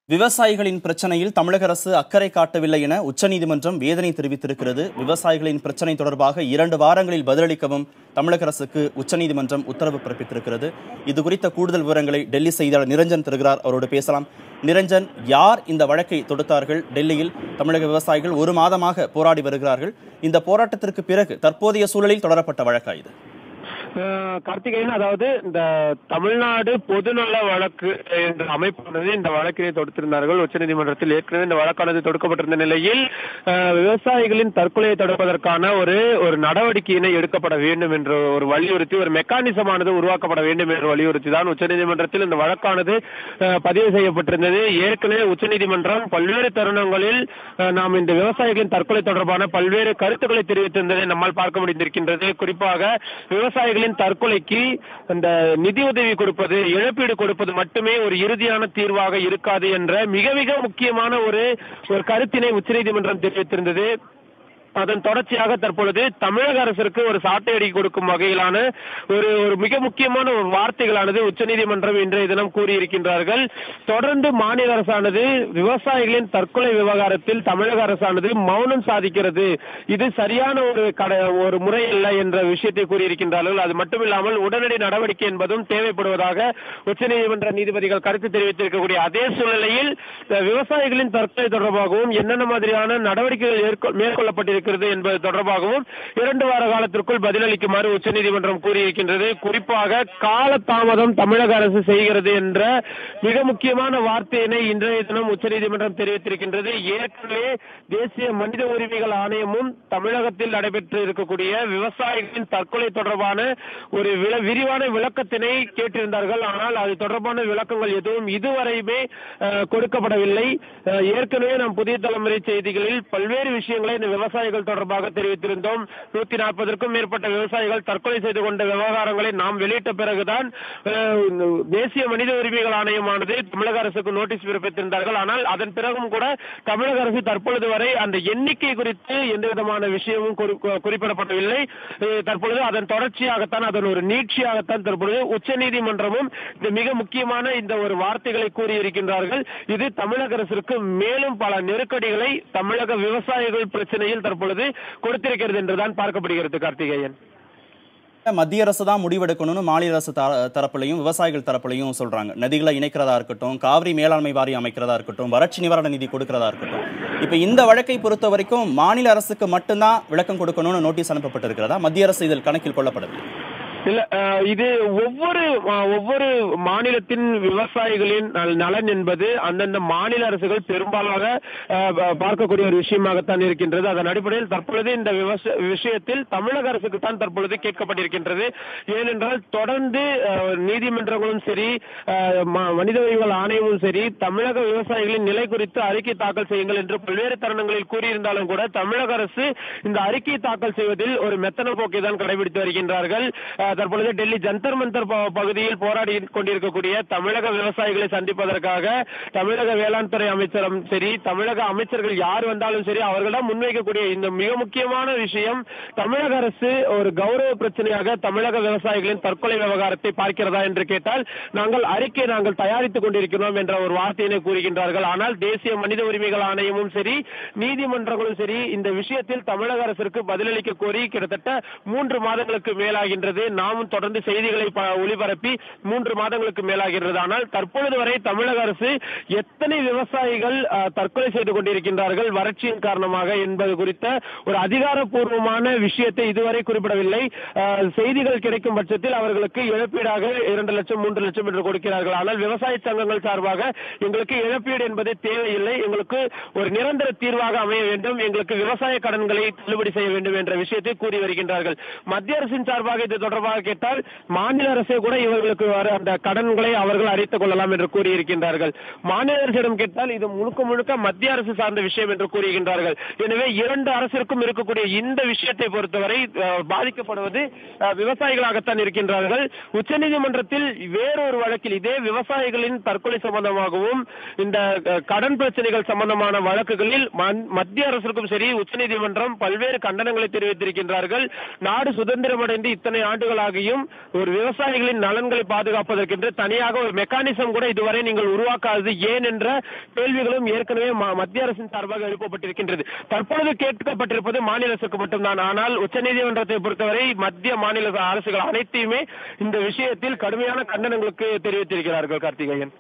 விவசாயிகளின் பிரச்சனையில் தமிழக அரசு அக்கறை காட்டவில்லை என உச்சநீதிமன்றம் வேதனை தெரிவித்திருக்கிறது. விவசாயிகளின் பிரச்சனை தொடர்பாக 2 வாரங்களில் பதிலளிக்கவும் தமிழக அரசுக்கு உச்சநீதிமன்றம் உத்தரவு பிறப்பித்திருக்கிறது. இது குறித்த கூடுதல் விவரங்களை டெல்லி செய்தியாளர் நிரஞ்சன் தருகிறார். அவரோடு பேசலாம். நிரஞ்சன், யார் இந்த வழக்கை தொடுத்தார்கள்? டெல்லியில் தமிழக விவசாயிகள் 1 மாதமாக போராடி வருகிறார்கள். இந்த போராட்டத்திற்கு பிறகு தற்போதைய சூழலில் தொடரப்பட்ட வழக்கா இது? கார்த்திகேயன், அதாவது இந்த தமிழ்நாடு பொதுநல வழக்கு என்ற அமைப்பானது இந்த வழக்கினை தொடுத்திருந்தார்கள் உச்சநீதிமன்றத்தில். ஏற்கனவே இந்த வழக்கானது தொடுக்கப்பட்டிருந்த நிலையில் விவசாயிகளின் தற்கொலையை தடுப்பதற்கான ஒரு நடவடிக்கையினை எடுக்கப்பட வேண்டும் என்ற ஒரு வலியுறுத்தி, ஒரு மெக்கானிசமானது உருவாக்கப்பட வேண்டும் என்ற வலியுறுத்தி தான் உச்சநீதிமன்றத்தில் இந்த வழக்கானது பதிவு செய்யப்பட்டிருந்தது. ஏற்கனவே உச்சநீதிமன்றம் பல்வேறு தருணங்களில் நாம் இந்த விவசாயிகளின் தற்கொலை தொடர்பான பல்வேறு கருத்துக்களை தெரிவித்திருந்ததை நம்மால் பார்க்க முடிந்திருக்கின்றது. குறிப்பாக விவசாயிகளின் தற்கொலைக்கு அந்த நிதியுதவி கொடுப்பது, இழப்பீடு கொடுப்பது மட்டுமே ஒரு இறுதியான தீர்வாக இருக்காது என்ற மிக மிக முக்கியமான ஒரு கருத்தினை உச்சநீதிமன்றம் தெரிவித்திருந்தது. அதன் தொடர்ச்சியாக தற்பொழுது தமிழக அரசிற்கு ஒரு சாட்டையடி கொடுக்கும் வகையிலான ஒரு மிக முக்கியமான ஒரு வார்த்தைகளானது உச்சநீதிமன்றம் இன்றைய தினம் கூறியிருக்கின்றார்கள். தொடர்ந்து மாநில அரசானது விவசாயிகளின் தற்கொலை விவகாரத்தில் தமிழக அரசானது மௌனம் சாதிக்கிறது, இது சரியான ஒரு முறை அல்ல என்ற விஷயத்தை கூறியிருக்கின்றார்கள். அது மட்டுமில்லாமல் உடனடி நடவடிக்கை என்பதும் தேவைப்படுவதாக உச்சநீதிமன்ற நீதிபதிகள் கருத்து தெரிவித்திருக்கக்கூடிய அதே சூழ்நிலையில் விவசாயிகளின் தற்கொலை தொடர்பாகவும் என்னென்ன மாதிரியான நடவடிக்கைகள் மேற்கொள்ளப்பட்டிருக்கிறது என்பது தொடர்பாகவும் 2 வார காலத்திற்குள் பதிலளிக்குமாறு உச்சநீதிமன்றம் கூறியிருக்கின்றது. குறிப்பாக காலதாமதம் தமிழக அரசு செய்கிறது என்ற மிக முக்கியமான வார்த்தையினை இன்றைய தினம் உச்சநீதிமன்றம் தெரிவித்திருக்கின்றது. ஏற்கனவே தேசிய மனித உரிமைகள் ஆணையமும் தமிழகத்தில் நடைபெற்று இருக்கக்கூடிய விவசாயிகளின் தற்கொலை தொடர்பான ஒரு விரிவான விளக்கத்தினை கேட்டிருந்தார்கள். ஆனால் அது தொடர்பான விளக்கங்கள் எதுவும் இதுவரையுமே கொடுக்கப்படவில்லை. ஏற்கனவே நாம் புதிய தலைமுறை செய்திகளில் பல்வேறு விஷயங்களை இந்த விவசாயிகள் தொடர்பாக தெரிவித்திருந்தோம். 140க்கும் மேற்பட்ட விவசாயிகள் தற்கொலை செய்து கொண்ட விவகாரங்களை நாம் வெளியிட்ட பிறகுதான் தேசிய மனித உரிமைகள் ஆணையமானது தமிழக அரசுக்கு நோட்டீஸ் பிறப்பித்திருந்தார்கள். ஆனால் அதன் பிறகும் கூட தமிழக அரசு தற்பொழுது வரை அந்த எண்ணிக்கை குறித்து எந்த விதமான விஷயமும் குறிப்பிடப்படவில்லை. தற்பொழுது அதன் தொடர்ச்சியாகத்தான், அதன் ஒரு நீட்சியாகத்தான் தற்பொழுது உச்சநீதிமன்றமும் இந்த மிக முக்கியமான இந்த ஒரு வார்த்தைகளை கூறியிருக்கின்றார்கள். இது தமிழக அரசிற்கு மேலும் பல நெருக்கடிகளை தமிழக விவசாயிகள் பிரச்சனையில் தற்பொழுது கொடுத்திருக்கிறது என்றுதான் பார்க்கப்படுகிறது. கார்த்திகேயன், மத்திய அரசு தான் முடிவெடுக்கணும்னு மாநில அரசு தரப்புலையும் விவசாயிகள் தரப்புலையும் சொல்றாங்க. நதிகளை இணைக்கிறதா இருக்கட்டும், காவிரி மேலாண்மை வாரியம் அமைக்கிறதா இருக்கட்டும், வறட்சி நிவாரண நிதி கொடுக்கிறதா இருக்கட்டும். இப்ப இந்த வழக்கை பொறுத்த வரைக்கும் மாநில அரசுக்கு மட்டும்தான் விளக்கம் கொடுக்கணும்னு நோட்டீஸ் அனுப்பப்பட்டிருக்கிறதா? மத்திய அரசு இதில் கணக்கில் கொள்ளப்படவில்லை. இல்ல, இது ஒவ்வொரு மாநிலத்தின் விவசாயிகளின் நலன் என்பது அந்தந்த மாநில அரசுகள் பெரும்பாலாக பார்க்கக்கூடிய ஒரு விஷயமாகத்தான் இருக்கின்றது. அதன் அடிப்படையில் தற்பொழுது இந்த விஷயத்தில் தமிழக அரசுக்கு தான் தற்பொழுது கேட்கப்பட்டிருக்கின்றது. ஏனென்றால் தொடர்ந்து நீதிமன்றங்களும் சரி, மனித உரிமைகள் ஆணையமும் சரி, தமிழக விவசாயிகளின் நிலை குறித்து அறிக்கை தாக்கல் செய்யுங்கள் என்று பல்வேறு தருணங்களில் கூறியிருந்தாலும் கூட தமிழக அரசு இந்த அறிக்கை தாக்கல் செய்வதில் ஒரு மெத்தன போக்கை தான் கடைபிடித்து வருகின்றார்கள். தற்பொழுது டெல்லி ஜந்தர் மந்தர் பகுதியில் போராடி கொண்டிருக்கக்கூடிய தமிழக விவசாயிகளை சந்திப்பதற்காக தமிழக வேளாண் துறை அமைச்சரும் சரி, தமிழக அமைச்சர்கள் யார் வந்தாலும் சரி, அவர்களிடம் முன்வைக்கக்கூடிய இந்த மிக முக்கியமான விஷயம், தமிழக அரசு ஒரு கௌரவ பிரச்சனையாக தமிழக விவசாயிகளின் தற்கொலை விவகாரத்தை பார்க்கிறதா என்று கேட்டால் நாங்கள் தயாரித்துக் கொண்டிருக்கிறோம் என்ற ஒரு வார்த்தையினை கூறுகின்றார்கள். ஆனால் தேசிய மனித உரிமைகள் ஆணையமும் சரி, நீதிமன்றங்களும் சரி, இந்த விஷயத்தில் தமிழக அரசிற்கு பதிலளிக்க கோரி கிட்டத்தட்ட 3 மாதங்களுக்கு மேலாகின்றது. நாமும் தொடர்ந்து செய்திகளை ஒளிபரப்பி 3 மாதங்களுக்கு மேலாகிறது. ஆனால் தற்பொழுது வரை தமிழக அரசு எத்தனை விவசாயிகள் தற்கொலை செய்து கொண்டிருக்கின்றார்கள் வறட்சியின் காரணமாக என்பது குறித்த ஒரு அதிகாரப்பூர்வமான விஷயத்தை இதுவரை குறிப்பிடவில்லை. செய்திகள் கிடைக்கும் பட்சத்தில் அவர்களுக்கு இழப்பீடாக 2 லட்சம் 3 லட்சம் என்று கொடுக்கிறார்கள். ஆனால் விவசாய சங்கங்கள் சார்பாக எங்களுக்கு இழப்பீடு என்பது தேவையில்லை, எங்களுக்கு ஒரு நிரந்தர தீர்வாக அமைய வேண்டும், எங்களுக்கு விவசாய கடன்களை தள்ளுபடி செய்ய வேண்டும் என்ற விஷயத்தை கூறி வருகின்றார்கள். மத்திய அரசின் சார்பாக இது தொடர்பாக கேட்டால் மாநில அரசே கூட இவர்களுக்கு அந்த கடன்களை அவர்கள் அடைத்துக் கொள்ளலாம் என்று கூறியிருக்கின்றார்கள். மாநில அரசிடம் கேட்டால் இது முழுக்க மத்திய அரசு சார்ந்த விஷயம் என்று கூறுகின்றார்கள். எனவே 2 அரசிற்கும் இருக்கக்கூடிய இந்த விஷயத்தை பொறுத்தவரை பாதிக்கப்படுவது விவசாயிகளாகத்தான் இருக்கின்றார்கள். உச்சநீதிமன்றத்தில் வேறொரு வழக்கில் இதே விவசாயிகளின் தற்கொலை சம்பந்தமாகவும் இந்த கடன் பிரச்சனைகள் சம்பந்தமான வழக்குகளில் மத்திய அரசுக்கும் சரி உச்சநீதிமன்றம் பல்வேறு கண்டனங்களை தெரிவித்திருக்கின்றார்கள். நாடு சுதந்திரமடைந்து இத்தனை ஆண்டுகள் ஆண்டுகளாகியும் ஒரு விவசாயிகளின் நலன்களை பாதுகாப்பதற்கென்று தனியாக ஒரு மெக்கானிசம் கூட இதுவரை நீங்கள் உருவாக்காதது ஏன் என்ற கேள்விகளும் ஏற்கனவே மத்திய அரசின் சார்பாக எழுப்பப்பட்டிருக்கின்றது. தற்பொழுது கேட்கப்பட்டிருப்பது மாநில அரசுக்கு மட்டும்தான். ஆனால் உச்சநீதிமன்றத்தை பொறுத்தவரை மத்திய மாநில அரசுகள் அனைத்தையுமே இந்த விஷயத்தில் கடுமையான கண்டனங்களுக்கு தெரிவித்திருக்கிறார்கள். கார்த்திகேயன்.